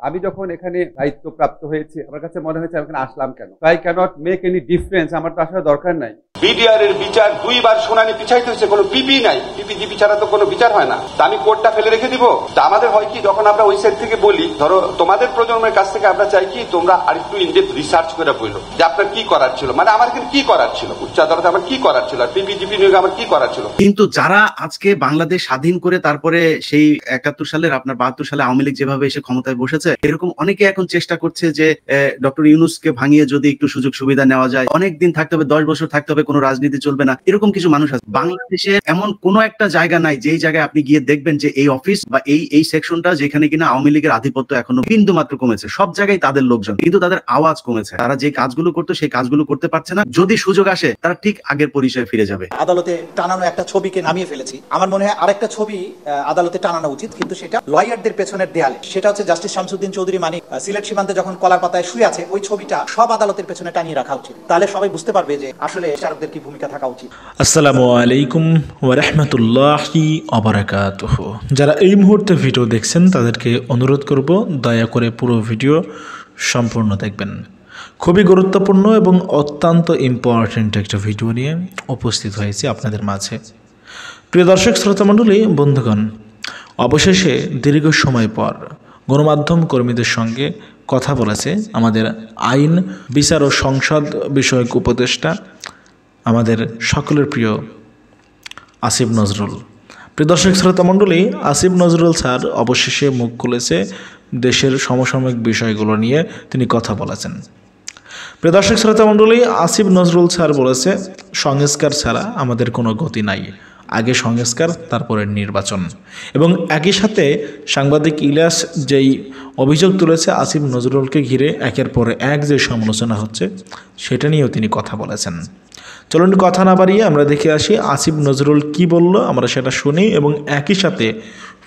আমি যখন এখানে দায়িত্বপ্রাপ্ত হয়েছি আমার কাছে মনে হয়েছে আমি এখানে আসলাম কেন। I can't make any difference, আমার তো আসার দরকার নাই। বিডিআর এর বিচার 2 বার শুনানি পিছাইতে হয়েছে, কোনো পিপি নাই, পিপিজিপি ছাড়া তো কোনো বিচার হয় না। তা আমি কোর্টটা ফেলে রেখে দিব? তা আমাদের হয় কি, যখন আমরা ওই সাইড থেকে বলি, ধরো তোমাদের প্রজন্মের কাছ থেকে আমরা চাই কি তোমরা আরেকটু ইনডেপথ রিসার্চ করে বলো যে আপনার কি করার ছিল, মানে আমার এখানে কি করার ছিল, উচ্চ আদালতে আমার কি করার ছিল, আর পিপিজিপি নিয়োগে আমার কি করার ছিল। কিন্তু যারা আজকে বাংলাদেশ স্বাধীন করে তারপরে সেই 71 সালের আপনার 72 সালে আওয়ামী লীগ যেভাবে এসে ক্ষমতায় বসেছে, এরকম অনেকে এখন চেষ্টা করছে যে ডক্টর ইউনূসকে ভাঙিয়ে যদি একটু সুযোগ সুবিধা নেওয়া যায়, অনেক দিন থাকতে হবে, 10 বছর থাকতে হবে, কোনো রাজনীতি চলবে না, এরকম কিছু মানুষ আছে। বাংলাদেশে এমন কোনো একটা জায়গা নাই যেই জায়গায় আপনি গিয়ে দেখবেন যে এই অফিস বা এই সেকশনটা যেখানে কিনা আওয়ামী লীগের আধিপত্য এখনো বিন্দু মাত্র কমেছে। সব জায়গায় তাদের লোকজন, কিন্তু তাদের আওয়াজ কমেছে। তারা যে কাজগুলো করতো সেই কাজগুলো করতে পারছে না। যদি সুযোগ আসে তারা ঠিক আগের পরিচয়ে ফিরে যাবে। আদালতে টানানো একটা ছবিকে নামিয়ে ফেলেছি। আমার মনে হয় আরেকটা ছবি আদালতে টানানো উচিত, কিন্তু সেটা লয়ারদের পেছনের দেয়ালে। সেটা হচ্ছে জাস্টিস শামসুদ্দিন চৌধুরী মানিক সিলেট সীমান্তে যখন কলার পাতায় শুয়ে আছে, ওই ছবিটা সব আদালতের পেছনে টানিয়ে রাখা উচিত। তাহলে সবাই বুঝতে পারবে যে আসলে বিচারকদের কি ভূমিকা থাকা উচিত। আসসালামু আলাইকুম ওয়া রাহমাতুল্লাহি ওয়া বারাকাতুহু। যারা এই মুহূর্তে ভিডিও দেখছেন তাদেরকে অনুরোধ করব দয়া করে পুরো ভিডিও সম্পূর্ণ দেখবেন। খুবই গুরুত্বপূর্ণ এবং অত্যন্ত ইম্পর্টেন্ট একটা ভিডিও নিয়ে উপস্থিত হয়েছি আপনাদের মাঝে। প্রিয় দর্শক শ্রোতা মণ্ডলী, বন্ধুগণ, অবশেষে দীর্ঘ সময় পর গণমাধ্যম কর্মীদের সঙ্গে কথা বলেছে আমাদের আইন, বিচার ও সংসদ বিষয়ক উপদেষ্টা, আমাদের সকলের প্রিয় আসিফ নজরুল। প্রিয় দর্শক শ্রোতা মণ্ডলী, আসিফ নজরুল স্যার অবশেষে মুখ খুলেছে দেশের সমসাময়িক বিষয়গুলো নিয়ে তিনি কথা বলেছেন। প্রিয় দর্শক শ্রোতা মণ্ডলী, আসিফ নজরুল স্যার বলেছে সংস্কার ছাড়া আমাদের কোনো গতি নাই, আগে সংস্কার তারপরে নির্বাচন। এবং একই সাথে সাংবাদিক ইলিয়াস যেই অভিযোগ তুলেছে আসিফ নজরুলকে ঘিরে একের পর এক যে সমালোচনা হচ্ছে সেটা নিয়েও তিনি কথা বলেছেন। চলুন কথা না বাড়িয়ে আমরা দেখে আসি আসিফ নজরুল কি বলল, আমরা সেটা শুনি। এবং একই সাথে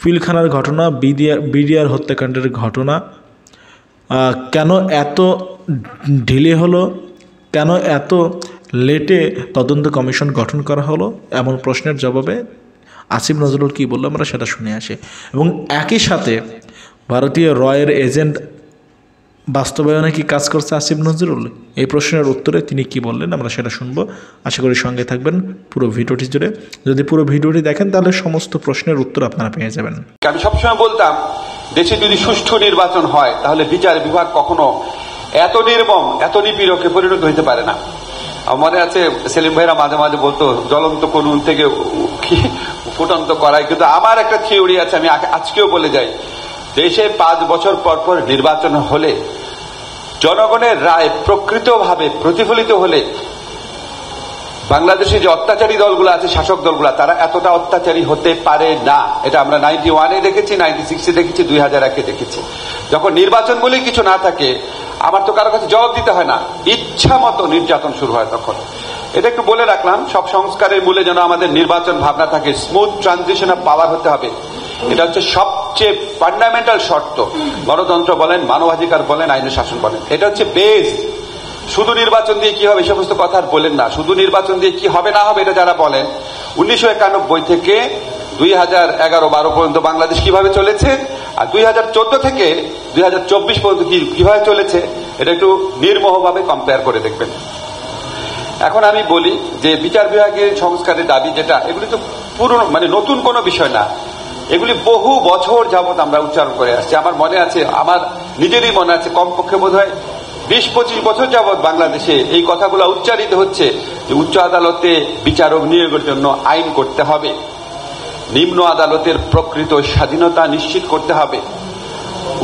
পিলখানার ঘটনা, বিডিআর হত্যাকাণ্ডের ঘটনা কেন এত ঢিলে হলো, কেন এত লেটে তদন্ত কমিশন গঠন করা হলো, এমন প্রশ্নের জবাবে আসিফ নজরুল কি বললো আমরা সেটা শুনে আসি। এবং একই সাথে ভারতীয় রয়ের এজেন্ট বাস্তবায়নে কি কাজ করছে আসিফ নজরুল, এই প্রশ্নের উত্তরে তিনি কি বললেন আমরা সেটা শুনবো। আশা করি সঙ্গে থাকবেন পুরো ভিডিওটি জুড়ে। যদি পুরো ভিডিওটি দেখেন তাহলে সমস্ত প্রশ্নের উত্তর আপনারা পেয়ে যাবেন। আমি সবসময় বলতাম দেশে যদি সুষ্ঠু নির্বাচন হয় তাহলে বিচার বিভাগ কখনো এত নির্মম, এত নিপীড়কে পরিণত হইতে পারে না। মনে আছে সেলিম ভাইরা মাঝে মাঝে বলতো জ্বলন্ত কোনুন থেকে ফুটন্ত করাই, কিন্তু আমার একটা থিওরি আছে, আমি আজকেও বলে যাই, দেশে 5 বছর পর পর নির্বাচন হলে জনগণের রায় প্রকৃতভাবে প্রতিফলিত হলে বাংলাদেশে যে অত্যাচারী দলগুলো আছে, শাসক দলগুলো, তারা এতটা অত্যাচারী হতে পারে না। এটা আমরা 91-এ দেখেছি, 96-এ দেখেছি, 2001-এ দেখেছি। যখন নির্বাচন বলে কিছু না থাকে, আমার তো কারো কাছে জবাব দিতে হয় না, ইচ্ছা মতো নির্যাতন শুরু হয় তখন। এটা একটু বলে রাখলাম, সব সংস্কারের মূলে যেন আমাদের নির্বাচন ভাবনা থাকে, স্মুথ ট্রানজিশন অফ পাওয়ার হতে হবে। এটা হচ্ছে সবচেয়ে ফান্ডামেন্টাল শর্ত। গণতন্ত্র বলেন, মানবাধিকার বলেন, আইনের শাসন বলেন, এটা হচ্ছে বেস। শুধু নির্বাচন দিয়ে কি হবে এই সমস্ত কথা আর বলেন না। শুধু নির্বাচন দিয়ে কি হবে না হবে এটা যারা বলেন, 1991 থেকে 2011-12 পর্যন্ত বাংলাদেশ কিভাবে চলেছে, আর 2014 থেকে 2024 পর্যন্ত কিভাবে চলেছে, এটা একটু নির্মোহভাবে কম্পেয়ার করে দেখবেন। এখন আমি বলি যে বিচার বিভাগের সংস্কারের দাবি যেটা, এগুলি তো পুরনো, মানে নতুন কোনো বিষয় না। এগুলি বহু বছর যাবত আমরা উচ্চারণ করে আসছি। আমার মনে আছে, আমার নিজেরই মনে আছে, কমপক্ষে বোধ হয় 20-25 বছর যাবৎ বাংলাদেশে এই কথাগুলো উচ্চারিত হচ্ছে যে উচ্চ আদালতে বিচারক নিয়োগের জন্য আইন করতে হবে, নিম্ন আদালতের প্রকৃত স্বাধীনতা নিশ্চিত করতে হবে,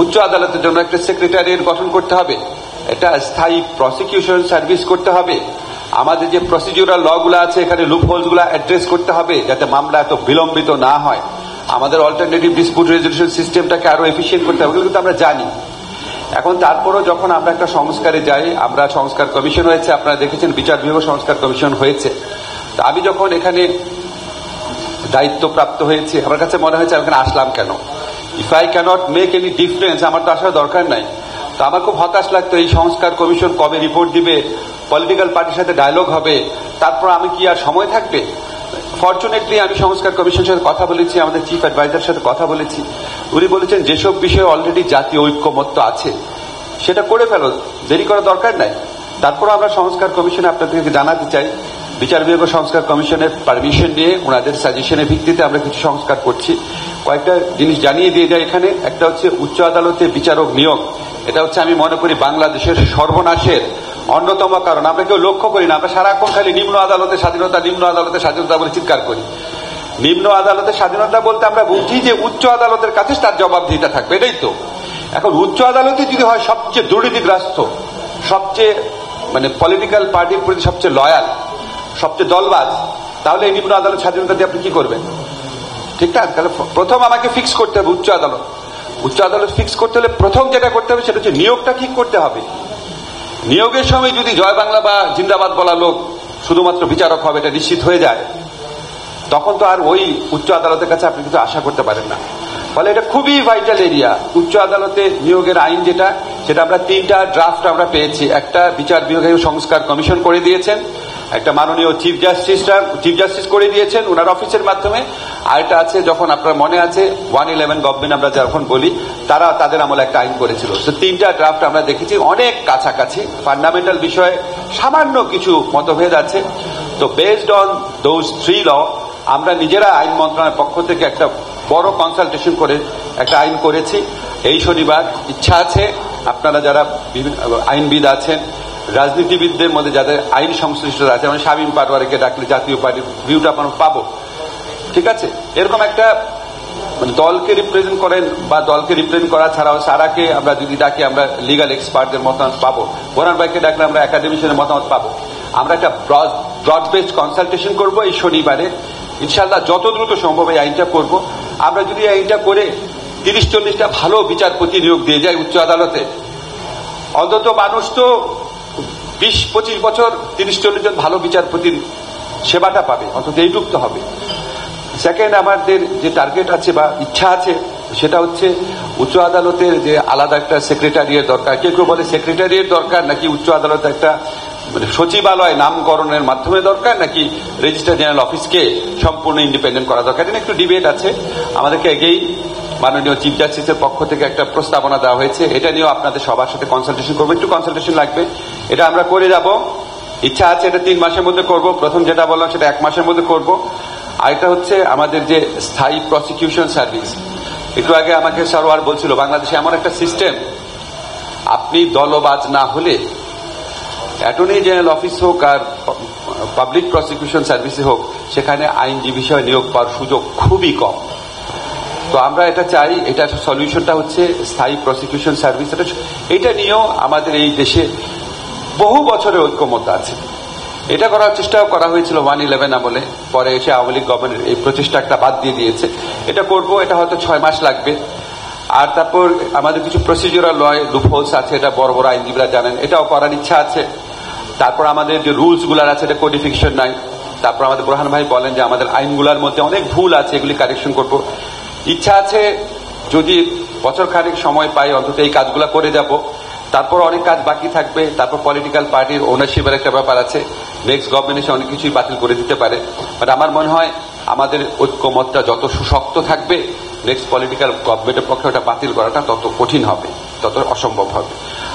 উচ্চ আদালতের জন্য একটা সেক্রেটারিয়েট গঠন করতে হবে, একটা স্থায়ী প্রসিকিউশন সার্ভিস করতে হবে, আমাদের যে প্রসিডিউরাল লগুলো আছে এখানে লুপহোলস গুলা অ্যাড্রেস করতে হবে যাতে মামলা এত বিলম্বিত না হয়, আমাদের অল্টারনেটিভ ডিসপিউট রেজলিউশন সিস্টেমটাকে আরো এফিশিয়েন্ট করতে হবে, কিন্তু আমরা জানি। এখন তারপরও যখন আমরা একটা সংস্কারে যাই, আমরা সংস্কার কমিশন হয়েছে, আপনারা দেখেছেন বিচার বিভাগ সংস্কার কমিশন হয়েছে। তো আমি যখন এখানে দায়িত্বপ্রাপ্ত হয়েছি আমার কাছে মনে হয়েছে আমি এখানে আসলাম কেন। If I can't make any difference, আমার তো আসার দরকার নাই। তো আমার খুব হতাশ লাগতো, এই সংস্কার কমিশন কবে রিপোর্ট দিবে, পলিটিক্যাল পার্টির সাথে ডায়লগ হবে, তারপর আমি কি আর সময় থাকবে। ফরচুনেটলি আমি সংস্কার কমিশনের সাথে কথা বলেছি, আমাদের চিফ অ্যাডভাইজারের সাথে কথা বলেছি। উনি বলেছেন যেসব বিষয়ে অলরেডি জাতীয় ঐক্যমত্য আছে সেটা করে ফেলো, দেরি করার দরকার নাই। তারপর আমরা সংস্কার কমিশনে আপনাদেরকে জানাতে চাই, বিচার বিভাগ ও সংস্কার কমিশনের পারমিশন নিয়ে ওনাদের সাজেশনের ভিত্তিতে আমরা কিছু সংস্কার করছি। কয়েকটা জিনিস জানিয়ে দিয়ে যায় এখানে। একটা হচ্ছে উচ্চ আদালতে বিচারক নিয়োগ। এটা হচ্ছে আমি মনে করি বাংলাদেশের সর্বনাশের অন্যতম কারণ। আমরা কেউ লক্ষ্য করি না, আমরা সারাক্ষণ খালি নিম্ন আদালতের স্বাধীনতা, নিম্ন আদালতের স্বাধীনতা বলে চিৎকার করি। নিম্ন আদালতের স্বাধীনতা বলতে আমরা বুঝি যে উচ্চ আদালতের কাছে তার জবাবদিহিতা থাকবে, এটাই তো। এখন উচ্চ আদালতে যদি হয় সবচেয়ে দুর্নীতিগ্রস্ত, সবচেয়ে পলিটিক্যাল পার্টির প্রতি সবচেয়ে লয়াল, সবচেয়ে দলবাজ, তাহলে এই নিম্ন আদালত স্বাধীনতা দিয়ে আপনি কি করবেন? ঠিক না? তাহলে প্রথম আমাকে ফিক্স করতে হবে উচ্চ আদালত। উচ্চ আদালত ফিক্স করতে হলে প্রথম যেটা করতে হবে সেটা হচ্ছে নিয়োগটা ঠিক করতে হবে। নিয়োগের সময় যদি জয় বাংলা বা জিন্দাবাদ বলা লোক শুধুমাত্র বিচারক হবে এটা নিশ্চিত হয়ে যায়, তখন তো আর ওই উচ্চ আদালতের কাছে আপনি কিছু আশা করতে পারেন না। ফলে এটা খুবই ভাইটাল এরিয়া। উচ্চ আদালতে নিয়োগের আইন সেটা আমরা 3টা ড্রাফট আমরা পেয়েছি। একটা বিচার বিভাগীয় সংস্কার কমিশন করে দিয়েছেন, একটা মাননীয় চিফ জাস্টিস করে দিয়েছেন ওনার অফিসের মাধ্যমে, আর এটা আছে যখন আপনার মনে আছে 111 গভর্নমেন্ট আমরা যখন বলি তাদের আমলে একটা আইন করেছিল। তো 3টা ড্রাফট আমরা দেখেছি অনেক কাছাকাছি, ফান্ডামেন্টাল বিষয়ে সামান্য কিছু মতভেদ আছে। তো বেসড অন দোজ 3 ল আমরা নিজেরা আইন মন্ত্রণালয়ের পক্ষ থেকে একটা বড় কনসালটেশন করে একটা আইন করেছি। এই শনিবার ইচ্ছা আছে আপনারা যারা আইনবিদ আছেন, রাজনীতিবিদদের মধ্যে যাদের আইন সংশ্লিষ্টতা আছে, মানে শামীম পাটোয়ারিকে ডাকলে জাতীয় পার্টির ভিউটা আমরা পাবো। ঠিক আছে? এরকম একটা দলকে রিপ্রেজেন্ট করেন বা দলকে রিপ্রেজেন্ট করা ছাড়াও সারাকে আমরা যদি ডাকি আমরা লিগাল এক্সপার্টদের মতামত পাবো, বোরান ভাইকে ডাকলে আমরা একাডেমিশনের মতামত পাবো। আমরা একটা ব্রড বেসড কনসালটেশন করবো এই শনিবারে। ইনশাআল্লাহ যত দ্রুত সম্ভব এই আইনটা করব। আমরা যদি আইনটা করে 30-40টা ভালো বিচারপতি নিয়োগ দিয়ে যাই উচ্চ আদালতে, অন্তত মানুষ তো 20-25 বছর 30-40 জন ভালো বিচারপতির সেবাটা পাবে, অন্তত এইটুক তো হবে। সেকেন্ড, আমাদের যে টার্গেট আছে বা ইচ্ছা আছে সেটা হচ্ছে উচ্চ আদালতের যে আলাদা একটা সেক্রেটারিয়ের দরকার। কেউ কেউ বলে সেক্রেটারিয়ের দরকার নাকি উচ্চ আদালতে একটা সচিবালয় নামকরণের মাধ্যমে দরকার, নাকি রেজিস্ট্রার জেনারেল অফিসকে সম্পূর্ণ ইন্ডিপেন্ডেন্ট করা দরকার। এটা একটু ডিবেট আছে। আমাদেরকে আগেই মাননীয় চিফ জাস্টিসের পক্ষ থেকে একটা প্রস্তাবনা দেওয়া হয়েছে, এটা নিয়েও আপনাদের সবার সাথে কনসালটেশন করবো। একটু কনসালটেশন লাগবে, এটা আমরা করে যাব। ইচ্ছা আছে এটা 3 মাসের মধ্যে করব। প্রথম যেটা বললাম সেটা 1 মাসের মধ্যে করব। আরেকটা হচ্ছে আমাদের যে স্থায়ী প্রসিকিউশন সার্ভিস। একটু আগে আমাকে সরওয়ার বলছিল বাংলাদেশে এমন একটা সিস্টেম, আপনি দলবাজ না হলে অ্যাটর্নি জেনারেল অফিস হোক আর পাবলিক প্রসিকিউশন সার্ভিসে হোক, সেখানে আইনজীবী হিসেবে নিয়োগ পাওয়ার সুযোগ খুবই কম। তো আমরা এটা চাই, এটা সলিউশনটা হচ্ছে স্থায়ী প্রসিকিউশন সার্ভিস। এটা নিয়েও আমাদের এই দেশে বহু বছরের ঐক্যমত আছে। এটা করার চেষ্টাও করা হয়েছিল 111 আমলে, পরে এসে আওয়ামী লীগ গভর্নমেন্ট এই প্রচেষ্টাটা বাদ দিয়ে দিয়েছে। এটা করব, এটা হয়তো 6 মাস লাগবে। আর তারপর আমাদের কিছু প্রসিডিউরাল লুপহোলস আছে, এটা বড় বড় আইনজীবীরা জানেন, এটাও করার ইচ্ছা আছে। তারপর আমাদের যে রুলস গুলার আছে এটা কোডিফিকেশন নাই। তারপর আমাদের বুরহান ভাই বলেন যে আমাদের আইনগুলার মধ্যে অনেক ভুল আছে, এগুলি কারেকশন করব। ইচ্ছা আছে যদি বছর খানেক সময় পাই অন্তত এই কাজগুলো করে যাব। তারপর অনেক কাজ বাকি থাকবে। তারপর পলিটিক্যাল পার্টির ওনারশিপের একটা ব্যাপার আছে, নেক্সট গভর্নমেন্ট এসে অনেক কিছুই বাতিল করে দিতে পারে। বাট আমার মনে হয় আমাদের ঐক্যমতটা যত সুশক্ত থাকবে, নেক্সট পলিটিক্যাল গভর্নমেন্টের পক্ষে ওটা বাতিল করাটা তত কঠিন হবে, তত অসম্ভব হবে।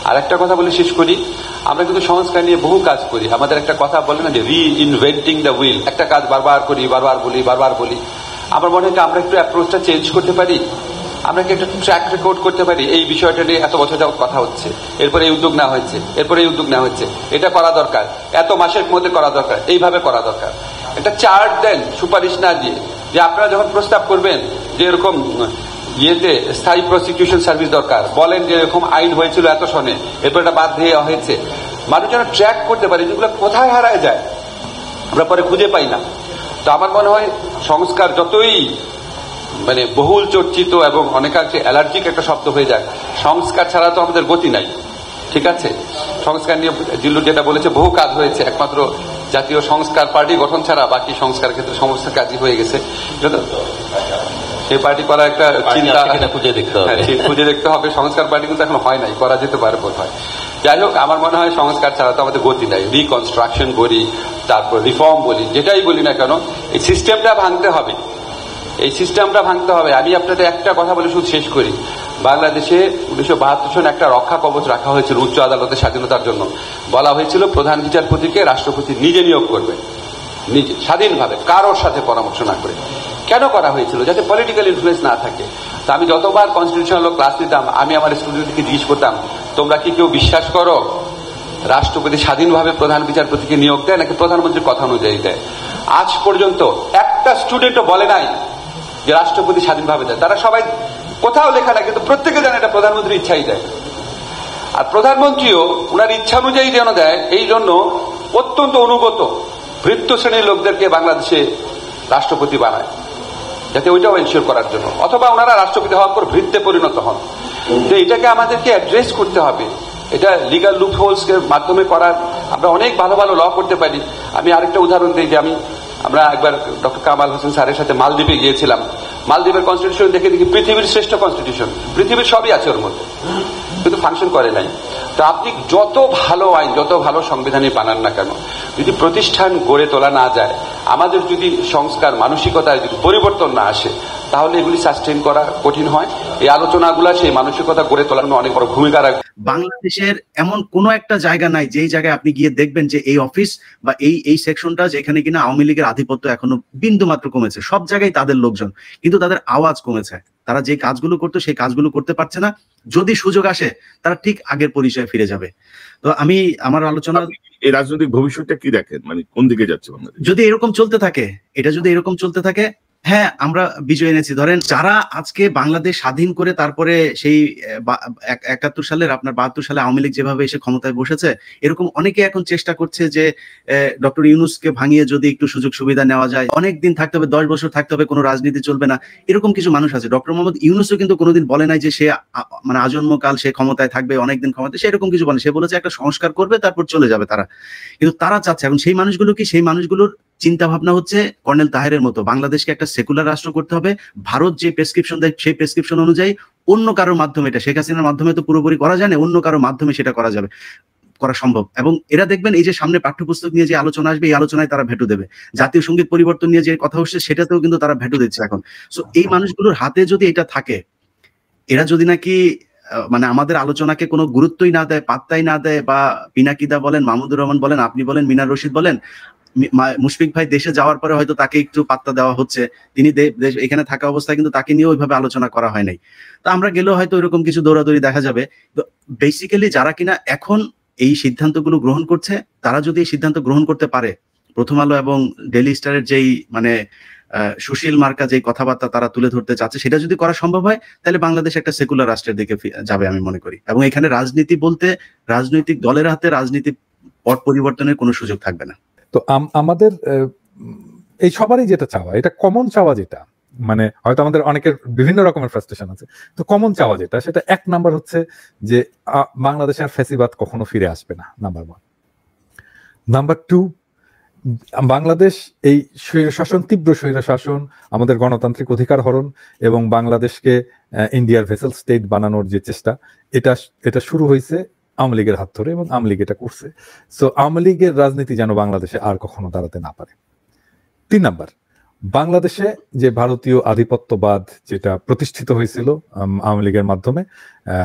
আর একটা কথা বলে শেষ করি, আমরা কিন্তু সংস্কার নিয়ে বহু কাজ করি। আমাদের একটা কথা বলে না যে রিইনভেন্টিং দ্য হুইল, একটা কাজ বারবার করি, বারবার বলি। আমার মনে হয় আমরা একটু অ্যাপ্রোচটা চেঞ্জ করতে পারি, আমরা কি একটা ট্র্যাক রেকর্ড করতে পারি। এই বিষয়টা নিয়ে এত বছর যাবত কথা হচ্ছে, এরপরে এই উদ্যোগ নেওয়া হয়েছে, এরপরে এই উদ্যোগ নেওয়া হচ্ছে, এটা করা দরকার, এত মাসের মধ্যে করা দরকার, এইভাবে করা দরকার। একটা চার্ট দেন সুপারিশ না দিয়ে, যে আপনারা যখন প্রস্তাব করবেন যে এরকম স্থায়ী প্রসিকিউশন সার্ভিস দরকার, বলেন যে এরকম আইন হয়েছিল এত সনে, এরপর এটা বাদ দিয়ে হয়েছে, মানুষ যেন ট্র্যাক করতে পারে যেগুলো কোথায় হারায় যায়, আমরা পরে খুঁজে পাই না। তো আমার মনে হয় সংস্কার যতই বহুল চর্চিত এবং অনেকাংশে অ্যালার্জিক একটা শব্দ হয়ে যায়, সংস্কার ছাড়া তো আমাদের গতি নাই। ঠিক আছে? সংস্কার নিয়ে জিল্লু যেটা বলেছে বহু কাজ হয়েছে, একমাত্র জাতীয় সংস্কার পার্টি গঠন ছাড়া বাকি সংস্কার ক্ষেত্রে সমস্ত কাজই হয়ে গেছে। এই পার্টি করার একটা চিন্তা খুঁজে দেখতে হবে। খুঁজে দেখতে হবে। সংস্কার পার্টি কিন্তু এখন হয় নাই, করা যেতে পারে বোধ হয়। যাই হোক, আমার মনে হয় সংস্কার ছাড়া তো আমাদের গতি নাই। রিকনস্ট্রাকশন বলি, তারপর রিফর্ম বলি, যেটাই বলি না কেন, এই সিস্টেমটা ভাঙতে হবে। এই সিস্টেমটা ভাঙতে হবে। আমি আপনাদের একটা কথা বলে শুধু শেষ করি। বাংলাদেশে 1972 সনে একটা রক্ষা কবচ রাখা হয়েছিল উচ্চ আদালতের স্বাধীনতার জন্য। বলা হয়েছিল প্রধান বিচারপতিকে রাষ্ট্রপতি নিজে নিয়োগ করবে, নিজে স্বাধীনভাবে, কারোর সাথে পরামর্শ না করে। কেন করা হয়েছিল? যাতে পলিটিক্যাল ইনফ্লুয়েন্স না থাকে। তো আমি যতবার কনস্টিটিউশনাল ক্লাস দিতাম, আমি আমার স্টুডেন্টকে জিজ্ঞেস করতাম, তোমরা কি কেউ বিশ্বাস করো রাষ্ট্রপতি স্বাধীনভাবে প্রধান বিচারপতিকে নিয়োগ দেয় নাকি প্রধানমন্ত্রীর কথা অনুযায়ী দেয়? আজ পর্যন্ত একটা স্টুডেন্টও বলে নাই যে রাষ্ট্রপতি স্বাধীনভাবে দেয়। তারা সবাই, কোথাও লেখা না, কিন্তু প্রত্যেকে জানে এটা প্রধানমন্ত্রীর ইচ্ছাই দেয়। আর প্রধানমন্ত্রীও ওনার ইচ্ছা অনুযায়ী যেন দেয়, এই জন্য অত্যন্ত অনুগত ভৃত্য শ্রেণীর লোকদেরকে বাংলাদেশে রাষ্ট্রপতি বানায়, যাতে ওইটাও এনশিওর করার জন্য, অথবা ওনারা রাষ্ট্রপতি হওয়ার পর ভৃত্যে পরিণত হন। তো এটাকে আমাদেরকে অ্যাড্রেস করতে হবে। এটা লিগাল লুপ হোলস এর মাধ্যমে করার, আমরা অনেক ভালো ভালো ল করতে পারি। আমি আরেকটা উদাহরণ দিই যে আমরা একবার ডক্টর কামাল হোসেন স্যারের সাথে মালদ্বীপে গিয়েছিলাম। মালদ্বীপের কনস্টিটিউশন দেখি পৃথিবীর শ্রেষ্ঠ কনস্টিটিউশন, পৃথিবীর সবই আছে ওর মধ্যে, কিন্তু ফাংশন করে নাই। তো আপনি যত ভালো আইন, যত ভালো সংবিধানই বানান না কেন, যদি প্রতিষ্ঠান গড়ে তোলা না যায়, আমাদের যদি সংস্কার মানসিকতায় যদি পরিবর্তন না আসে, তাহলে এগুলি সাস্টেইন করা কঠিন হয়। এই আলোচনাগুলো সেই মানসিকতা গড়ে তোলার অনেক বড় ভূমিকা রাখবে। বাংলাদেশের এমন কোনো একটা জায়গা নাই যেই জায়গায় আপনি গিয়ে দেখবেন যে এই অফিস বা এই সেকশনটা যেখানে কিনা আওয়ামী লীগের আধিপত্য এখনো বিন্দু মাত্র কমেছে। সব জায়গায় তাদের লোকজন, কিন্তু তাদের আওয়াজ কমেছে। তারা যে কাজগুলো করতো সেই কাজগুলো করতে পারছে না। যদি সুযোগ আসে তারা ঠিক আগের পরিচয়ে ফিরে যাবে। তো আমি আমার আলোচনা, এই রাজনৈতিক ভবিষ্যৎটা কি দেখেন, মানে কোন দিকে যাচ্ছে বাংলাদেশ যদি এরকম চলতে থাকে, এটা যদি এরকম চলতে থাকে, হ্যাঁ আমরা বিজয় এনেছি। ধরেন যারা আজকে বাংলাদেশ স্বাধীন করে তারপরে সেই 71 সালের আপনার 72 সালে আওয়ামী লীগ যেভাবে এসে ক্ষমতায় বসেছে, এরকম অনেকে এখন চেষ্টা করছে যে ডক্টর ইউনূসকে ভাঙিয়ে যদি একটু সুযোগ সুবিধা নেওয়া যায়, অনেক দিন থাকতে হবে, 10 বছর থাকতে হবে, কোনো রাজনীতি চলবে না, এরকম কিছু মানুষ আছে। ডক্টর মোহাম্মদ ইউনূসও কিন্তু কোনোদিন বলে নাই যে সে মানে আজন্মকাল সে ক্ষমতায় থাকবে, অনেকদিন ক্ষমতায়, সে এরকম কিছু বলে। সে বলেছে একটা সংস্কার করবে, তারপর চলে যাবে তারা। কিন্তু তারা চাচ্ছে এখন সেই মানুষগুলো কি, সেই মানুষগুলোর চিন্তা ভাবনা হচ্ছে কর্নেল তাহেরের মতো, বাংলাদেশকে একটা সেকুলার রাষ্ট্র করতে হবে। ভারত যে প্রেসক্রিপশন দেয় সেই প্রেসক্রিপশন অনুযায়ী অন্য কারোর মাধ্যমে, এটা শেখ হাসিনার মাধ্যমে তো পুরোপুরি করা যায় না, অন্য কারোর মাধ্যমে সেটা করা যাবে, করা সম্ভব। এবং এরা দেখবেন এই যে সামনে পাঠ্যপুস্তক নিয়ে যে আলোচনা আসবে, এই আলোচনায় তারা ভেটো দেবে। জাতীয় সঙ্গীত পরিবর্তন নিয়ে যে কথা হচ্ছে সেটাতেও কিন্তু তারা ভেটো দিচ্ছে এখন। সো এই মানুষগুলোর হাতে যদি এটা থাকে, এরা যদি নাকি মানে আমাদের আলোচনাকে কোনো গুরুত্বই না দেয়, পাত্তাই না দেয়, বা পিনাকিদা বলেন, মাহমুদুর রহমান বলেন, আপনি বলেন, মিনার রশিদ বলেন, মুশফিক ভাই দেশে যাওয়ার পরে হয়তো তাকে একটু পাত্তা দেওয়া হচ্ছে, তিনি এখানে থাকা অবস্থায় কিন্তু তাকে নিয়ে ওইভাবে আলোচনা করা হয় নাই। তো আমরা গেলেও হয়তো এরকম কিছু দৌড়াদৌড়ি দেখা যাবে। তো বেসিক্যালি যারা কিনা এখন এই সিদ্ধান্তগুলো গ্রহণ করছে, তারা যদি এই সিদ্ধান্ত গ্রহণ করতে পারে, প্রথম আলো এবং ডেইলি স্টারের যেই মানে সুশীল মার্কা যে কথাবার্তা তারা তুলে ধরতে চাচ্ছে, সেটা যদি করা সম্ভব হয়, তাহলে বাংলাদেশ একটা সেকুলার রাষ্ট্রের দিকে যাবে আমি মনে করি। এবং এখানে রাজনীতি বলতে রাজনৈতিক দলের হাতে রাজনীতি পট পরিবর্তনের কোনো সুযোগ থাকবে না। তো আমাদের এই সবারই যেটা চাওয়া, এটা কমন চাওয়া, যেটা মানে হয়তো আমাদের অনেকের বিভিন্ন রকমের ফ্রাস্ট্রেশন আছে, তো কমন চাওয়া যেটা, সেটা এক নাম্বার হচ্ছে যে বাংলাদেশে আর ফ্যাসিবাদ কখনো ফিরে আসবে না, নাম্বার 1। নাম্বার 2, বাংলাদেশ এই স্বৈরশাসন, তীব্র স্বৈরশাসন, আমাদের গণতান্ত্রিক অধিকার হরণ এবং বাংলাদেশকে ইন্ডিয়ার ভেসেল স্টেট বানানোর যে চেষ্টা, এটা শুরু হয়েছে আওয়ামী লীগের হাত ধরে, এবং আওয়ামী লীগ এটা করছে। সো আওয়ামী লীগের রাজনীতি যেন বাংলাদেশে আর কখনো দাঁড়াতে না পারে। 3 নাম্বার, বাংলাদেশে যে ভারতীয় আধিপত্যবাদ যেটা প্রতিষ্ঠিত হয়েছিল আওয়ামী লীগের মাধ্যমে,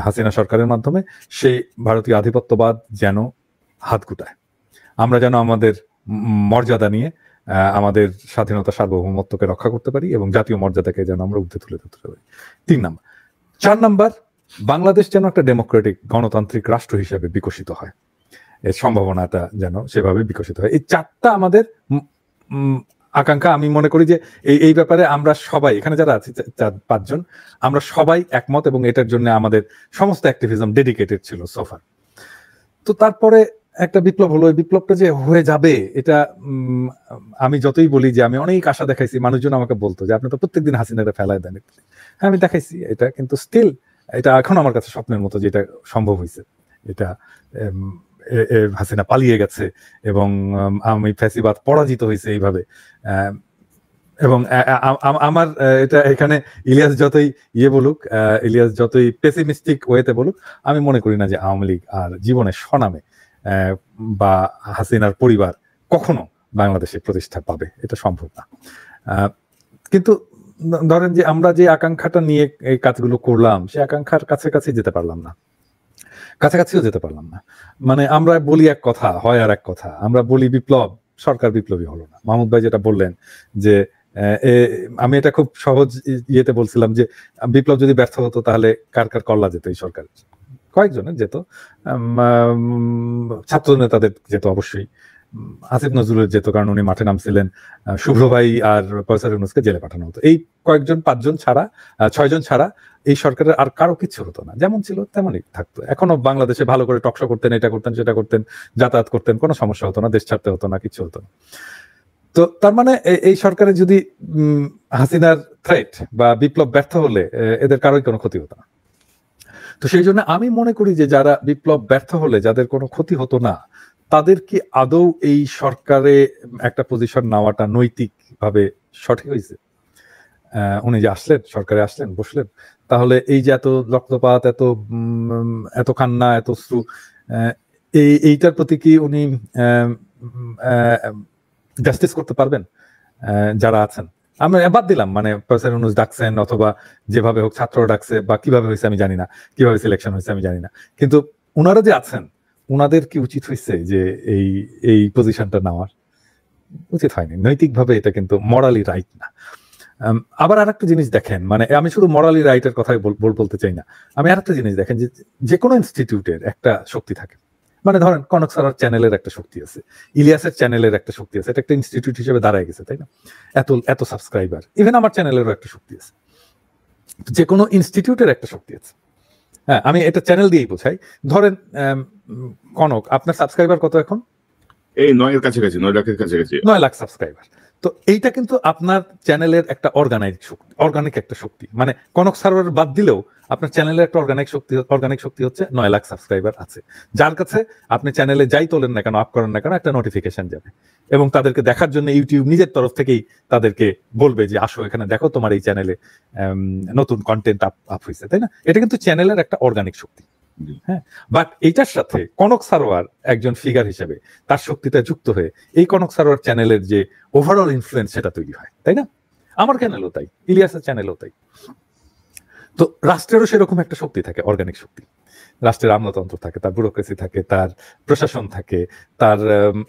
হাসিনা সরকারের মাধ্যমে, সেই ভারতীয় আধিপত্যবাদ যেন হাত গুটায়। আমরা যেন আমাদের মর্যাদা নিয়ে আমাদের স্বাধীনতা, সার্বভৌমত্বকে রক্ষা করতে পারি এবং জাতীয় মর্যাদাকে যেন আমরা ঊর্ধ্বে তুলে ধরতে পারি। 3 নাম্বার। 4 নাম্বার, বাংলাদেশ যেন একটা ডেমোক্রেটিক গণতান্ত্রিক রাষ্ট্র হিসেবে বিকশিত হয়, এর সম্ভাবনাটা যেন সেভাবে বিকশিত হয়। এই 4টা আমাদের আকাঙ্ক্ষা। আমি মনে করি যে এই ব্যাপারে আমরা সবাই, এখানে যারা আছি 4-5 জন, আমরা সবাই একমত, এবং এটার জন্য আমাদের সমস্ত অ্যাক্টিভিজম ডেডিকেটেড ছিল সোফার। তো তারপরে একটা বিপ্লব হলো, এই বিপ্লবটা যে হয়ে যাবে, এটা আমি যতই বলি যে আমি অনেক আশা দেখাইছি, মানুষজন আমাকে বলতো যে আপনি তো প্রত্যেকদিন হাসিনাটা ফেলায় দেন। হ্যাঁ, আমি দেখাইছি এটা, কিন্তু স্টিল এটা এখন আমার কাছে স্বপ্নের মতো যেটা সম্ভব হয়েছে। এটা হাসিনা পালিয়ে গেছে এবং আমি ফ্যাসিবাদ পরাজিত হয়েছে এইভাবে। এবং আমার এটা এখানে ইলিয়াস যতই বলুক, ইলিয়াস যতই পেসিমিস্টিক ওয়েতে বলুক, আমি মনে করি না যে আওয়ামী লীগ আর জীবনে স্বনামে বা হাসিনার পরিবার কখনো বাংলাদেশে প্রতিষ্ঠা পাবে, এটা সম্ভব না। কিন্তু ধরেন যে আমরা যে আকাঙ্ক্ষাটা নিয়ে এই কাজগুলো করলাম, সে আকাঙ্ক্ষার কাছাকাছি যেতে পারলাম না, কাছাকাছিও যেতে পারলাম না। মানে আমরা বলি এক কথা, হয় আর এক কথা। আমরা বলি বিপ্লব, সরকার বিপ্লবী হলো না। মাহমুদ ভাই যেটা বললেন যে আমি এটা খুব সহজ ইয়েতে বলছিলাম যে বিপ্লব যদি ব্যর্থ হতো তাহলে কার কার কল্লা যেত এই সরকার? কয়েকজনের যেত, ছাত্র নেতাদের যেত, অবশ্যই আসিফ নজরুলের যেত, কারণ উনি মাঠে নামছিলেন। শুভ্র ভাই আর প্রফেসর ইউনূসকে জেলে পাঠানো হতো। এই কয়েকজন, 5জন ছাড়া, 6জন ছাড়া এই সরকারের আর কারো কিছু হতো না। যেমন ছিল তেমনই থাকতো। এখনো বাংলাদেশে ভালো করে টকশো করতেন, এটা করতেন, সেটা করতেন, যাতায়াত করতেন, কোনো সমস্যা হতো না, দেশ ছাড়তে হতো না, কিছু হতো না। তো তার মানে এই সরকারে যদি হাসিনার থ্রেট বা বিপ্লব ব্যর্থ হলে এদের কারোই কোনো ক্ষতি হতো না। তো সেই জন্য আমি মনে করি যে যারা বিপ্লব ব্যর্থ হলে যাদের কোনো ক্ষতি হতো না, তাদের কি আদৌ এই সরকারে একটা পজিশন নেওয়াটা নৈতিকভাবে সঠিক হয়েছে? উনি যে আসলেন, সরকারে আসলেন, বসলেন, তাহলে এই যে এত রক্তপাত, এত কান্না, এত অশ্রু, এইটার প্রতি কি উনি জাস্টিস করতে পারবেন? যারা আছেন, আমরা বাদ দিলাম মানে প্রফেসর ইউনূস ডাকছেন অথবা যেভাবে হোক ছাত্র ডাকছে বা কিভাবে হয়েছে আমি জানি না, কিভাবে সিলেকশন হয়েছে আমি জানি না, কিন্তু ওনারা যে আছেন, ওনাদের কি উচিত হয়েছে যে এই পজিশনটা নেওয়ার? উচিত হয়নি। নৈতিকভাবে এটা কিন্তু মরালি রাইট না। আবার আর একটা জিনিস দেখেন, মানে আমি শুধু মরালি রাইটের কথাই বলতে চাই না, আমি আর একটা জিনিস দেখেন যে কোনো ইনস্টিটিউটের একটা শক্তি থাকে। মানে ধরেন কনক স্যারের চ্যানেলের একটা শক্তি আছে, ইলিয়াসের চ্যানেলের একটা শক্তি আছে, এটা একটা ইনস্টিটিউট হিসেবে দাঁড়ায় গেছে, তাই না? এত সাবস্ক্রাইবার, ইভেন আমার চ্যানেলেরও একটা শক্তি আছে, যে কোনো ইনস্টিটিউটের একটা শক্তি আছে। হ্যাঁ, আমি এটা চ্যানেল দিয়েই বোঝাই। ধরেন কনক, আপনার সাবস্ক্রাইবার কত এখন? এই 9 কাছাকাছি, 9 লাখের কাছাকাছি, 9 লাখ সাবস্ক্রাইবার। তো এইটা কিন্তু আপনার চ্যানেলের একটা অর্গানিক একটা শক্তি। মানে কনক সার্ভার বাদ দিলেও আপনার চ্যানেলের একটা অর্গানিক শক্তি হচ্ছে 9 লাখ সাবস্ক্রাইবার আছে, যার কাছে আপনি চ্যানেলে যাই তোলেন না কেন, আপ করেন না কেন, একটা নোটিফিকেশন যাবে এবং তাদেরকে দেখার জন্য ইউটিউব নিজের তরফ থেকেই তাদেরকে বলবে যে আসো এখানে দেখো, তোমার এই চ্যানেলে নতুন কন্টেন্ট আপ হয়েছে, তাই না? এটা কিন্তু চ্যানেলের একটা অর্গানিক শক্তি। হ্যাঁ, বাট এইটার সাথে কনক সারোয়ার একজন ফিগার হিসেবে তার শক্তিটা যুক্ত হয়ে এই কনক সারোয়ার চ্যানেলের যে ওভারঅল ইনফ্লুয়েন্স সেটা তৈরি হয়, তাই না? আমার চ্যানেলও তাই, ইলিয়াসের চ্যানেলও তাই। তো রাষ্ট্রেরও সেরকম একটা শক্তি থাকে, অর্গানিক শক্তি। রাষ্ট্রের আমলাতন্ত্র থাকে, তার ব্যুরোক্রেসি থাকে, তার প্রশাসন থাকে, তার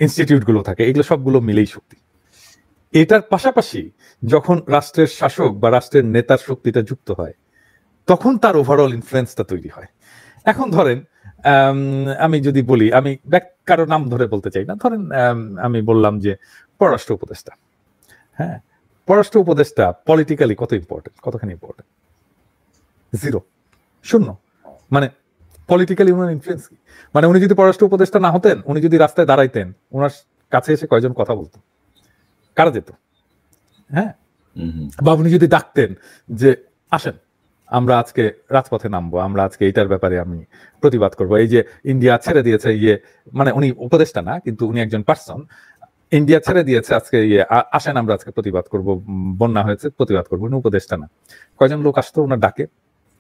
ইনস্টিটিউট গুলো থাকে, এগুলো সবগুলো মিলেই শক্তি। এটার পাশাপাশি যখন রাষ্ট্রের শাসক বা রাষ্ট্রের নেতার শক্তিটা যুক্ত হয়, তখন তার ওভারঅল ইনফ্লুয়েন্সটা তৈরি হয়। এখন ধরেন আমি যদি বলি, আমি কারো নাম ধরে বলতে চাই না, ধরেন আমি বললাম যে পররাষ্ট্র উপদেষ্টা। হ্যাঁ, পররাষ্ট্র উপদেষ্টা পলিটিক্যালি কতখানি ইম্পর্টেন্ট? 0, 0। মানে পলিটিক্যালি ওনার ইনফ্লুয়েন্স কি? মানে উনি যদি পররাষ্ট্র উপদেষ্টা না হতেন, উনি যদি রাস্তায় দাঁড়াইতেন, ওনার কাছে এসে কয়জন কথা বলতো? কারা যেত? হ্যাঁ, বা উনি যদি ডাকতেন যে আসেন আমরা আজকে রাজপথে নামবো, আমরা আজকে এইটার ব্যাপারে আমি প্রতিবাদ করব, এই যে ইন্ডিয়া ছেড়ে দিয়েছে, মানে উনি উপদেষ্টা না কিন্তু উনি একজন পার্সন, ইন্ডিয়া ছেড়ে দিয়েছে, আজকে আসেন আমরা আজকে প্রতিবাদ করব, বন্যা হয়েছে প্রতিবাদ করবো, উনি উপদেষ্টা না। কয়জন লোক আসতো ওনার ডাকে?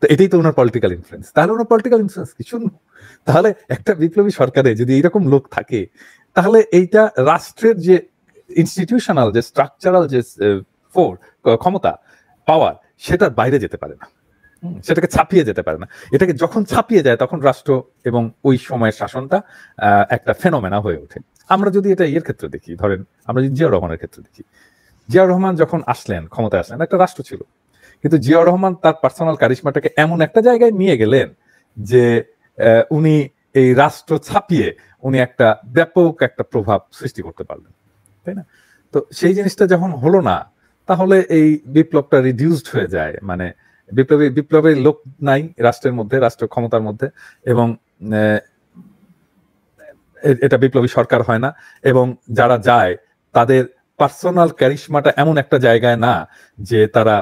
তো এটাই তো ওনার পলিটিক্যাল ইনফ্লুয়েন্স। তাহলে ওনার পলিটিক্যাল ইনফ্লুয়েন্স কি শূন্য? তাহলে একটা বিপ্লবী সরকারে যদি এইরকম লোক থাকে, তাহলে এইটা রাষ্ট্রের যে ইনস্টিটিউশনাল, যে স্ট্রাকচারাল যে ক্ষমতা, পাওয়ার, সেটার বাইরে যেতে পারে না, সেটাকে ছাপিয়ে যেতে পারে না। এটাকে যখন ছাপিয়ে যায় তখন রাষ্ট্র এবং ওই সময়ের শাসনটা একটা ফেনোমেনা হয়ে ওঠে। আমরা যদি এটা এর ক্ষেত্রে দেখি, ধরেন আমরা যদি জিয়াউর রহমানের ক্ষেত্রে দেখি, জিয়াউর রহমান যখন আসলেন, ক্ষমতায় আসলেন, একটা রাষ্ট্র ছিল, কিন্তু জিয়াউর রহমান তার পার্সোনাল কারিশমাটাকে এমন একটা জায়গায় নিয়ে গেলেন যে উনি এই রাষ্ট্র ছাপিয়ে উনি একটা ব্যাপক একটা প্রভাব সৃষ্টি করতে পারলেন, তাই না? তো সেই জিনিসটা যখন হলো না, তাহলে এই বিপ্লবটা রিডিউসড হয়ে যায়। মানে বিপ্লবের লোক নাই রাষ্ট্রের মধ্যে, রাষ্ট্র ক্ষমতার মধ্যে, এবং এটা বিপ্লবী সরকার হয় না, এবং যারা যায় তাদের পার্সোনাল ক্যারিশমাটা এমন একটা জায়গায় না যে তারা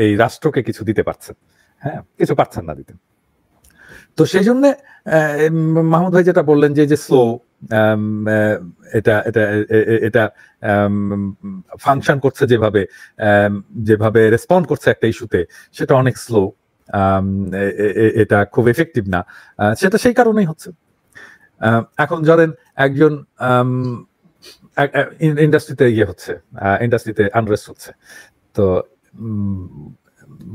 এই রাষ্ট্রকে কিছু দিতে পারছেন। হ্যাঁ, কিছু পারছেন না দিতে। তো সেই জন্য মাহমুদ ভাই যেটা বললেন যে স্লো, আম, আহ, এটা এটা এটা ফাংশন করছে যেভাবে যেভাবে রেসপন্ড করছে একটা ইস্যুতে, সেটা অনেক স্লো, এটা খুব এফেক্টিভ না। সেটা সেই কারণেই হচ্ছে। এখন ধরেন একজন ইন্ডাস্ট্রিতে হচ্ছে, ইন্ডাস্ট্রিতে আনরেস্ট হচ্ছে, তো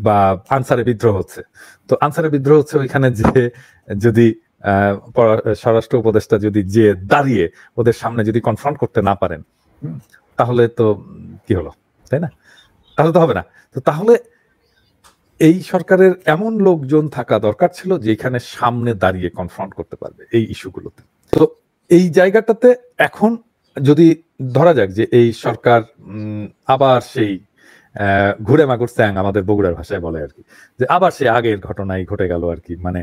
বা আনসারে বিদ্রোহ হচ্ছে, তো আনসারে বিদ্রোহ হচ্ছে ওইখানে যে যদি স্বরাষ্ট্র উপদেষ্টা যদি যে দাঁড়িয়ে ওদের সামনে যদি কনফ্রন্ট করতে না পারেন, তাহলে তো কি হলো, তাই না? তাহলে তো হবে না। তো তাহলে এই সরকারের এমন লোকজন থাকা দরকার ছিল যেখানে সামনে দাঁড়িয়ে কনফ্রন্ট করতে পারবে এই ইস্যুগুলোতে। তো এই জায়গাটাতে এখন যদি ধরা যাক যে এই সরকার আবার সেই ঘুরে মাগুর স্যাং, আমাদের বগুড়ার ভাষায় বলে আর কি, যে আবার সে আগের ঘটনাই ঘটে গেল আর কি, মানে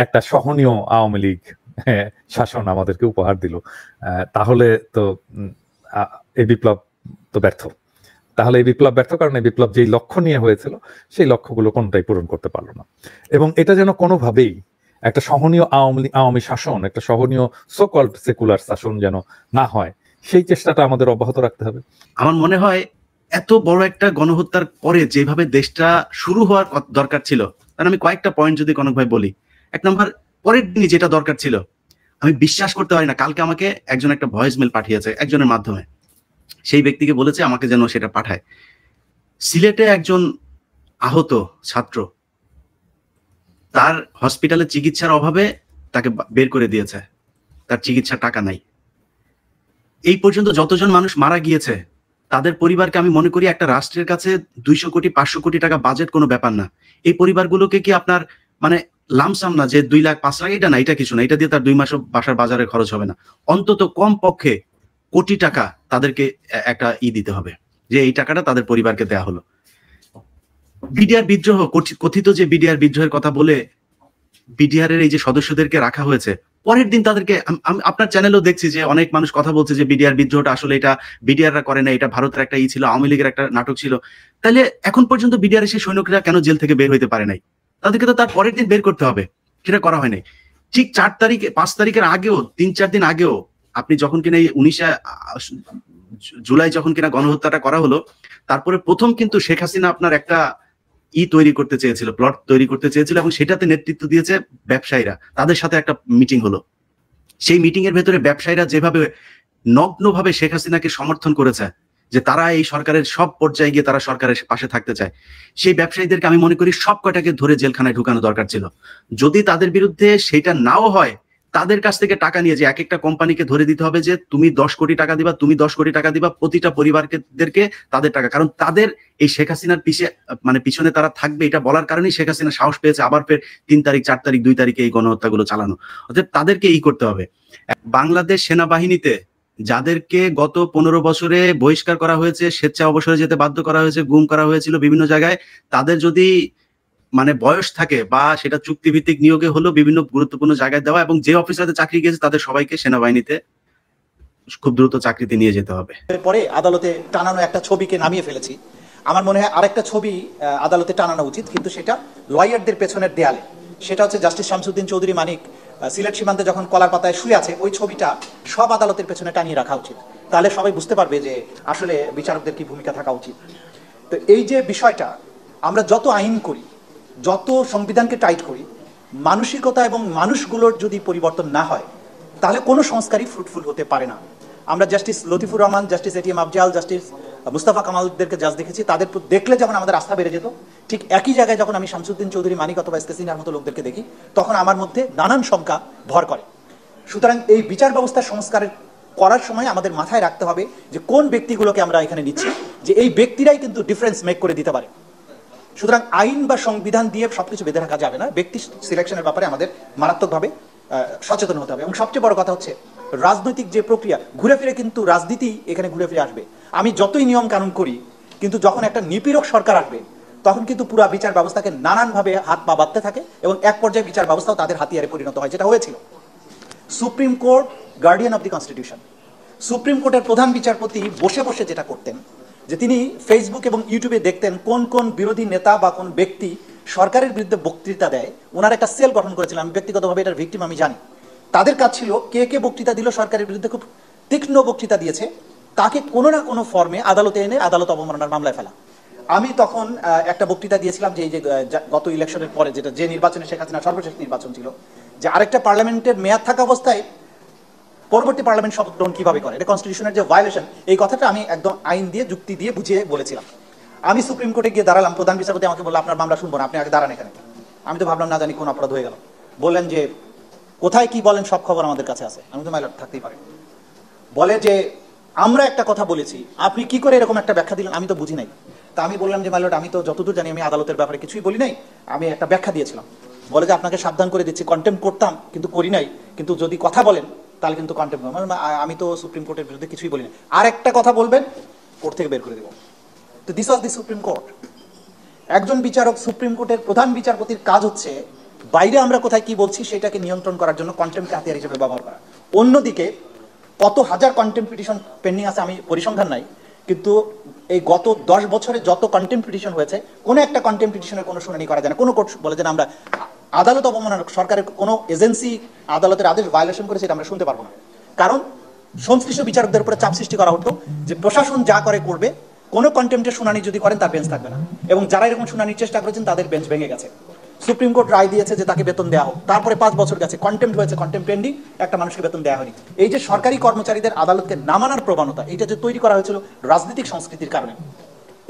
একটা সহনীয় আওয়ামী লীগ শাসন আমাদেরকে উপহার দিল, তাহলে তো এই বিপ্লব তো ব্যর্থ। তাহলে এই বিপ্লব ব্যর্থ, কারণ এই বিপ্লব যেই লক্ষ্য নিয়ে হয়েছিল সেই লক্ষ্যগুলো কোনটাই পূরণ করতে পারলো না। এবং এটা যেন কোনোভাবেই একটা সহনীয় আওয়ামী শাসন, একটা সহনীয় সো কল্ড সেকুলার শাসন যেন না হয়, সেই চেষ্টাটা আমাদের অব্যাহত রাখতে হবে। আমার মনে হয় এত বড় একটা গণহত্যার পরে যেভাবে দেশটা শুরু হওয়ার দরকার ছিল, কারণ আমি কয়েকটা পয়েন্ট যদি কনক ভাই বলি। এক নম্বর, পরের দিনই যেটা দরকার ছিল, আমি বিশ্বাস করতে পারি না, কালকে আমাকে একজন একটা ভয়েস মেল পাঠিয়েছে একজনের মাধ্যমে, সেই ব্যক্তিকে বলেছে আমাকে যেন সেটা পাঠায়। সিলেটে একজন আহত ছাত্র, তার হসপিটালে চিকিৎসার অভাবে তাকে বের করে দিয়েছে, তার চিকিৎসার টাকা নাই। এই পর্যন্ত যতজন মানুষ মারা গিয়েছে তাদের পরিবারকে আমি মনে করি একটা রাষ্ট্রের কাছে 200 কোটি 500 কোটি টাকা বাজেট কোনো ব্যাপার না। এই পরিবারগুলোকে কি আপনার মানে লামসাম না যে 2 লাখ 5 লাখ, এটা না, এটা কিছু না, এটা দিয়ে তার 2 মাস বাসার বাজারে খরচ হবে না। অন্তত কম পক্ষে কোটি টাকা তাদেরকে একটা দিতে হবে, যে এই টাকাটা তাদের পরিবারকে দেয়া হলো। বিডিআর বিদ্রোহ, কথিত যে বিডিআর বিদ্রোহের কথা বলে বিডিআর এর এই যে সদস্যদেরকে রাখা হয়েছে, পরের দিন তাদেরকে, আপনার চ্যানেলেও দেখছি যে অনেক মানুষ কথা বলছে যে বিডিআর বিদ্রোহটা আসলে এটা বিডিআররা করে না, এটা ভারতের একটা ছিল, আওয়ামী লীগের একটা নাটক ছিল। তাহলে এখন পর্যন্ত বিডিআর সেই সৈনিকরা কেন জেল থেকে বের হইতে পারে নাই? তাদেরকে তো তার পরের দিন বের করতে হবে, সেটা করা হয় নাই। ঠিক 4 তারিখে 5 তারিখের আগেও 3-4 দিন আগেও আপনি যখন কিনা এই 19 জুলাই যখন কিনা গণহত্যাটা করা হলো, তারপরে প্রথম কিন্তু শেখ হাসিনা আপনার একটা তৈরি করতে চেয়েছিল, প্লট তৈরি করতে চেয়েছিল, এবং সেটাতে নেতৃত্ব দিয়েছে ব্যবসায়ীরা। তাদের সাথে একটা মিটিং হলো, সেই মিটিং এর ভেতরে ব্যবসায়ীরা যেভাবে নগ্নভাবে শেখ হাসিনাকে সমর্থন করেছে, যে তারা এই সরকারের সব পর্যায়ে গিয়ে তারা সরকারের পাশে থাকতে চায়, সেই ব্যবসায়ীদেরকে আমি মনে করি সব কটাকে ধরে জেলখানায় ঢুকানো দরকার ছিল। যদি তাদের বিরুদ্ধে সেটা নাও হয়, তাদের কাছ থেকে টাকা নিয়ে যে এক একটা কোম্পানিকে ধরে দিতে হবে যে তুমি 10 কোটি টাকা দিবা, তুমি 10 কোটি টাকা দিবা, প্রতিটা পরিবারকে তাদের টাকা। কারণ তাদের এই শেখ হাসিনার পিছনে তারা থাকবে, এটা বলার কারণেই শেখ হাসিনা সাহস পেয়েছে আবার ফের 3 তারিখ 4 তারিখ 2 তারিখে এই গণহত্যাগুলো চালানো। অর্থাৎ তাদেরকে করতে হবে। বাংলাদেশ সেনাবাহিনীতে যাদেরকে গত 15 বছরে বহিষ্কার করা হয়েছে, স্বেচ্ছা অবসরে যেতে বাধ্য করা হয়েছে, গুম করা হয়েছিল বিভিন্ন জায়গায়, তাদের যদি মানে বয়স থাকে বা সেটা চুক্তিভিত্তিক নিয়োগে হলো, বিভিন্ন গুরুত্বপূর্ণ জায়গায় দেওয়া, এবং যে অফিসারদের চাকরি গিয়েছে তাদের সবাইকে সেনাবাহিনীতে খুব দ্রুত চাকরিতে নিয়ে যেতে হবে। পরে আদালতে টানানো একটা ছবিকে নামিয়ে ফেলেছি। আমার মনে হয় আরেকটা ছবি আদালতে টানানো উচিত, কিন্তু সেটা লয়ারদের পেছনের দেয়ালে। সেটা হচ্ছে জাস্টিস শামসুদ্দিন চৌধুরী মানিক সিলেট সীমান্তে যখন কলার পাতায় শুয়ে আছে, ওই ছবিটা সব আদালতের পেছনে টানিয়ে রাখা উচিত। তাহলে সবাই বুঝতে পারবে যে আসলে বিচারকদের কি ভূমিকা থাকা উচিত। তো এই যে বিষয়টা, আমরা যত আইন করি, যত সংবিধানকে টাইট করি, মানসিকতা এবং মানুষগুলোর যদি পরিবর্তন না হয়, তাহলে কোনো সংস্কারই ফ্রুটফুল হতে পারে না। আমরা justice Latifur Rahman, justice ATM Afzal, justice Mustafa কামালদেরকে জাজ দেখেছি, তাদের দেখলে যেমন আমাদের আস্থা বেড়ে যেত, ঠিক একই জায়গায় যখন আমি শামসুদ্দিন চৌধুরী মানিক অথবা ইস্তেসিনার মতো লোকদেরকে দেখি, তখন আমার মধ্যে নানান শঙ্কা ভর করে। সুতরাং এই বিচার ব্যবস্থা সংস্কারের করার সময় আমাদের মাথায় রাখতে হবে যে কোন ব্যক্তিগুলোকে আমরা এখানে নিচ্ছি, যে এই ব্যক্তিরাই কিন্তু ডিফারেন্স মেক করে দিতে পারে। সুতরাং আইন বা সংবিধান দিয়ে সবকিছু বেঁধে রাখা যাবে না। ব্যক্তি সিলেকশনের ব্যাপারে আমাদের মারাত্মকভাবে সচেতন হতে হবে। এবং সবচেয়ে বড় কথা হচ্ছে রাজনৈতিক যে প্রক্রিয়া, ঘুরে ফিরে কিন্তু রাজনীতি এখানে ঘুরে ফিরে আসবে। আমি যতই নিয়ম কানুন করি, কিন্তু যখন একটা নিপীড়ক সরকার আসবে, তখন কিন্তু পুরো বিচার ব্যবস্থাকে নানানভাবে হাত পা বাঁধতে থাকে, এবং এক পর্যায়ে বিচার ব্যবস্থাও তাদের হাতিয়ারে পরিণত হয়, যেটা হয়েছিল। Supreme court guardian of the constitution, supreme কোর্টের প্রধান বিচারপতি বসে বসে যেটা করতেন, যে তিনি ফেসবুক এবং ইউটিউবে দেখতেন কোন কোন বিরোধী নেতা বা কোন ব্যক্তি সরকারের বিরুদ্ধে বক্তৃতা দেয়। ওনার একটা সেল গঠন করেছিলেন, আমি ব্যক্তিগতভাবে এটার ভিকটিম আমি জানি। তাদের কাজ ছিল কে কে বক্তৃতা দিল সরকারের বিরুদ্ধে খুব তীক্ষ্ণ বক্তৃতা দিয়েছে তাকে কোনো না কোনো ফর্মে আদালতে এনে আদালত অবমাননার মামলায় ফেলা। আমি তখন একটা বক্তৃতা দিয়েছিলাম যে এই যে গত ইলেকশনের পরে যেটা যে নির্বাচনে শেখ হাসিনা সর্বশেষ নির্বাচন ছিল, যে আরেকটা পার্লামেন্টের মেয়াদ থাকা অবস্থায় পরবর্তী পার্লামেন্ট শপথ গ্রহণ কিভাবে করে, এটা কনস্টিটিউশনের যে ভায়োলেশন, এই কথাটা আমি একদম আইন দিয়ে যুক্তি দিয়ে বুঝিয়ে বলেছিলাম। আমি সুপ্রিম কোর্টে গিয়ে দাঁড়ালাম, প্রধান বিচারপতি আমাকে বললো আপনার মামলা শুনবো না, আপনি আগে দাঁড়ান এখানে। আমি তো ভাবলাম না জানি কোন অপরাধ হয়ে গেল। বললেন যে কোথায় কি বলেন সব খবর আমাদের কাছে আছে। আমি তো মাইলট থাকতেই পারে। বলে যে আমরা একটা কথা বলেছি, আপনি কি করে এরকম একটা ব্যাখ্যা দিলেন, আমি তো বুঝি নাই। তা আমি বললাম যে মাইলট আমি তো যতদূর জানি আমি আদালতের ব্যাপারে কিছুই বলি নাই, আমি একটা ব্যাখ্যা দিয়েছিলাম। বলে যে আপনাকে সাবধান করে দিচ্ছি, কন্টেম্প করতাম কিন্তু করি নাই, কিন্তু যদি কথা বলেন তাহলে কিন্তু কন্টেম্প। আমি তো সুপ্রিম কোর্টের বিরুদ্ধে কিছুই বলি না, আর একটা কথা বলবেন কোর্ট থেকে বের করে দেব। তো this was the supreme court. একজন বিচারক, সুপ্রিম কোর্টের প্রধান বিচারপতির কাজ হচ্ছে বাইরে আমরা কোথায় কি বলছি সেটাকে নিয়ন্ত্রণ করার জন্য কন্টেম্পকে হাতিয়ার হিসেবে ব্যবহার করা। অন্যদিকে কত হাজার কন্টেম্প পিটিশন পেন্ডিং আছে আমি পরিসংখ্যান নাই, কিন্তু এই গত 10 বছরে যত কন্টেম্প পিটিশন হয়েছে কোনো একটা কন্টেম্প পিটিশনের কোনো শুনানি করা যায় না। কোনো কোর্ট বলে যে আমরা আদালত অবমাননা, সরকারের কোনো এজেন্সি আদালতের আদেশ ভায়োলেশন করেছে এটা আমরা শুনতে পারবো না। কারণ সংশ্লিষ্ট বিচারকদের উপরে চাপ সৃষ্টি করা হতো যে প্রশাসন যা করে করবে, কোনো কন্টেম্পটের শুনানি যদি করেন তার বেঞ্চ থাকবে না। এবং যারা এরকম শুনানির চেষ্টা করেছেন তাদের বেঞ্চ ভেঙে গেছে। সুপ্রিম কোর্ট রায় দিয়েছে যে তাকে বেতন দেওয়া হোক, তারপরে 5 বছর গেছে, কন্টেম্প হয়েছে, কন্টেম্প পেন্ডিং, একটা মানুষকে বেতন দেওয়া হয়নি। এই যে সরকারি কর্মচারীদের আদালতকে না মানার প্রবণতা, এইটা যে তৈরি করা হয়েছিল রাজনৈতিক সংস্কৃতির কারণে,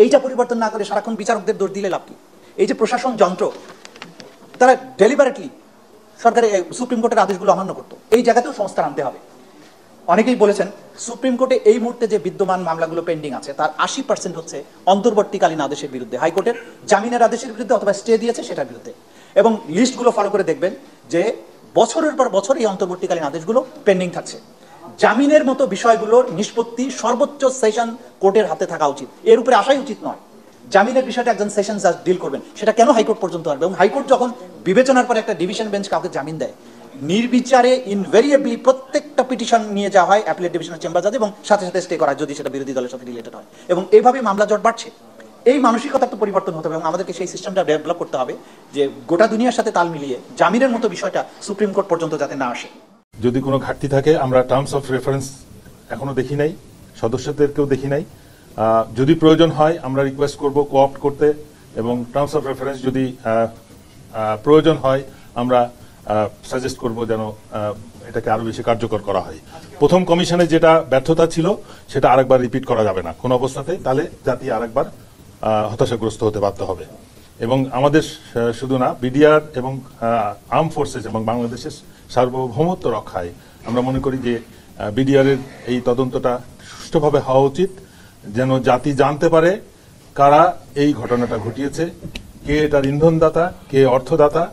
এইটা পরিবর্তন না করে সারাক্ষণ বিচারকদের দোষ দিলে লাভ কি? এই যে প্রশাসন যন্ত্র, তারা ডেলিবারেটলি সরকারের সুপ্রিম কোর্টের আদেশগুলো অমান্য করতো, এই জায়গাতেও সংস্কার আনতে হবে। অনেকেই বলেছেন সুপ্রিম কোর্টে এই মুহূর্তে যে বিদ্যমান মামলাগুলো পেন্ডিং আছে তার 80% হচ্ছে অন্তর্বর্তীকালীন আদেশের বিরুদ্ধে, হাইকোর্টের জামিনের আদেশের বিরুদ্ধে অথবা স্টে দিয়েছে সেটার বিরুদ্ধে। এবং লিস্টগুলো ফলো করে দেখবেন যে বছরের পর বছর এই অন্তর্বর্তীকালীন আদেশগুলো পেন্ডিং থাকছে। জামিনের মতো বিষয়গুলোর নিষ্পত্তি সর্বোচ্চ সেশন কোর্টের হাতে থাকা উচিত, এর উপরে আসাই উচিত নয়। জামিনের বিষয়টা একজন সেশন জাজ ডিল করবেন, সেটা কেন হাইকোর্ট পর্যন্ত আসবে? এবং হাইকোর্ট যখন বিবেচনার পরে একটা ডিভিশন বেঞ্চ কাউকে জামিন দেয়, নির্বিচারে ইনভেরিয়েবলি প্রত্যেকটা পিটিশন নিয়ে যাওয়া হয় অ্যাপিলেট ডিভিশনের চেম্বার জাজে এবং সাথে সাথে স্টে করা যদি সেটা বিরোধী দলের সাথে রিলেটেড হয়। এবং এইভাবে মামলা জট বাড়ছে। এই মানসিকতার তো পরিবর্তন হতে হবে এবং আমাদেরকে সেই সিস্টেমটা ডেভেলপ করতে হবে যে গোটা দুনিয়ার সাথে তাল মিলিয়ে জামিনের মতো বিষয়টা সুপ্রিম কোর্ট পর্যন্ত যাতে না আসে। যদি কোনো ঘাটতি থাকে, আমরা টার্মস অফ রেফারেন্স এখনো দেখি নাই, সদস্যদেরকেও দেখি নাই। যদি প্রয়োজন হয় আমরা রিকোয়েস্ট করব কোঅপ্ট করতে, এবং টার্মস অফ রেফারেন্স যদি প্রয়োজন হয় আমরা সাজেস্ট করব যেন এটাকে আরো বেশি কার্যকর করা হয়। প্রথম কমিশনে যেটা ব্যর্থতা ছিল সেটা আরেকবার রিপিট করা যাবে না কোনো অবস্থাতেই, তাহলে জাতি আরেকবার হতাশাগ্রস্ত হতে বাধ্য হবে। এবং আমাদের শুধু না, বিডিআর এবং আর্ম ফোর্সেস এবং বাংলাদেশের সার্বভৌমত্ব রক্ষায় আমরা মনে করি যে বিডিআর এর এই তদন্তটা সুষ্ঠুভাবে হওয়া উচিত, যেন জাতি জানতে পারে কারা এই ঘটনাটা ঘটিয়েছে, কে এটার ইন্ধনদাতা, কে অর্থদাতা,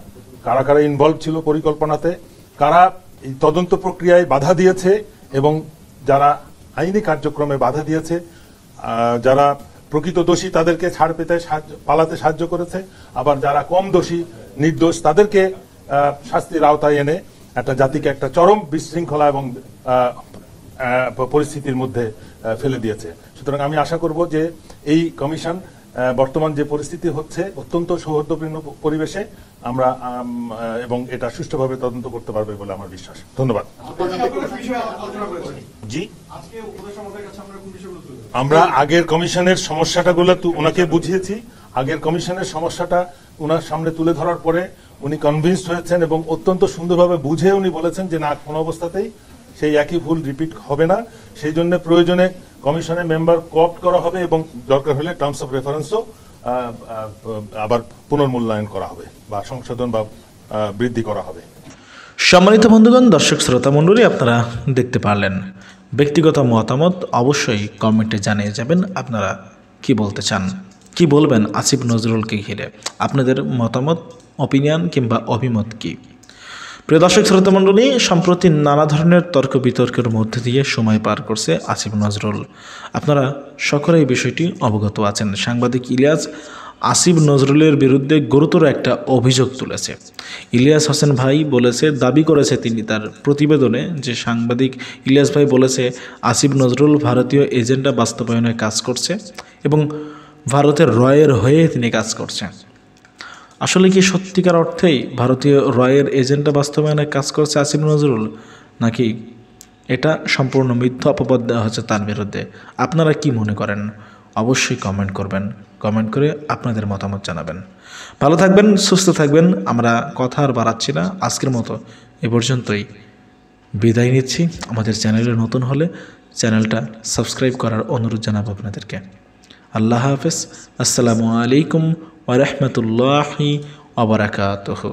কারা কারা ইনভলভ ছিল পরিকল্পনাতে, কারা এই তদন্ত প্রক্রিয়ায় বাধা দিয়েছে এবং যারা আইনি কার্যক্রমে বাধা দিয়েছে, যারা প্রকৃত দোষী তাদেরকে ছাড় পেতে পালাতে সাহায্য করেছে, আবার যারা কম দোষী নির্দোষ তাদেরকে শাস্তির আওতায় এনে একটা জাতিকে একটা চরম বিশৃঙ্খলা এবং পরিস্থিতির মধ্যে ফেলে দিয়েছে। সুতরাং আমি আশা করব যে এই কমিশন বর্তমান যে পরিস্থিতি হচ্ছে অত্যন্ত সৌহার্দ্যপূর্ণ পরিবেশে আমরা এবং এটা সুষ্ঠুভাবে তদন্ত করতে পারবে বলে আমার বিশ্বাস। ধন্যবাদ। জি, আমরা আগের কমিশনের সমস্যাটাগুলো ওনাকে বুঝিয়েছি। আগের কমিশনের সমস্যাটা ওনার সামনে তুলে ধরার পরে উনি কনভিন্সড হয়েছেন এবং অত্যন্ত সুন্দরভাবে বুঝে উনি বলেছেন যে না, কোনো অবস্থাতেই সেই একই ভুল রিপিট হবে না। সেই জন্য প্রয়োজনে কমিশনের মেম্বার কোঅপ্ট করা হবে এবং দরকার হলে টার্মস অফ রেফারেন্সও আবার পুনর্মূল্যায়ন করা হবে বা সংশোধন বা বৃদ্ধি করা হবে। সম্মানিত বন্ধুগণ, দর্শক শ্রোতা মণ্ডলী, আপনারা দেখতে পারলেন। ব্যক্তিগত মতামত অবশ্যই কমেন্টে জানিয়ে যাবেন আপনারা কি বলতে চান, কি বলবেন আসিফ নজরুলকে ঘিরে, আপনাদের মতামত, অপিনিয়ন কিংবা অভিমত কি। প্রিয় দর্শক শ্রোতা মণ্ডলী, সম্প্রতি নানা ধরনের তর্ক বিতর্কের মধ্যে দিয়ে সময় পার করছে আসিফ নজরুল। আপনারা সকলেই বিষয়টি অবগত আছেন। সাংবাদিক ইলিয়াস আসিফ নজরুলের বিরুদ্ধে গুরুতর একটা অভিযোগ তুলেছে। ইলিয়াস হোসেন ভাই বলেছে, দাবি করেছে তিনি তার প্রতিবেদনে যে সাংবাদিক ইলিয়াস ভাই বলেছে আসিফ নজরুল ভারতীয় এজেন্ডা বাস্তবায়নে কাজ করছে এবং ভারতের রয়ের হয়ে তিনি কাজ করছেন। আসলে কি সত্যিকার অর্থেই ভারতীয় রয়ের এজেন্ডা বাস্তবায়নে কাজ করছে আসিফ নজরুল, নাকি এটা সম্পূর্ণ মিথ্যা অপবাদ দেওয়া হচ্ছে তার বিরুদ্ধে? আপনারা কি মনে করেন অবশ্যই কমেন্ট করবেন, কমেন্ট করে আপনাদের মতামত জানাবেন। ভালো থাকবেন, সুস্থ থাকবেন। আমরা কথা আর বাড়াচ্ছি না, আজকের মতো এ পর্যন্তই বিদায় নিচ্ছি। আমাদের চ্যানেলে নতুন হলে চ্যানেলটা সাবস্ক্রাইব করার অনুরোধ জানাবো আপনাদেরকে। আল্লাহ হাফেজ, আসসালামু আলাইকুম ওয়া রাহমাতুল্লাহি ওয়া বারাকাতুহু।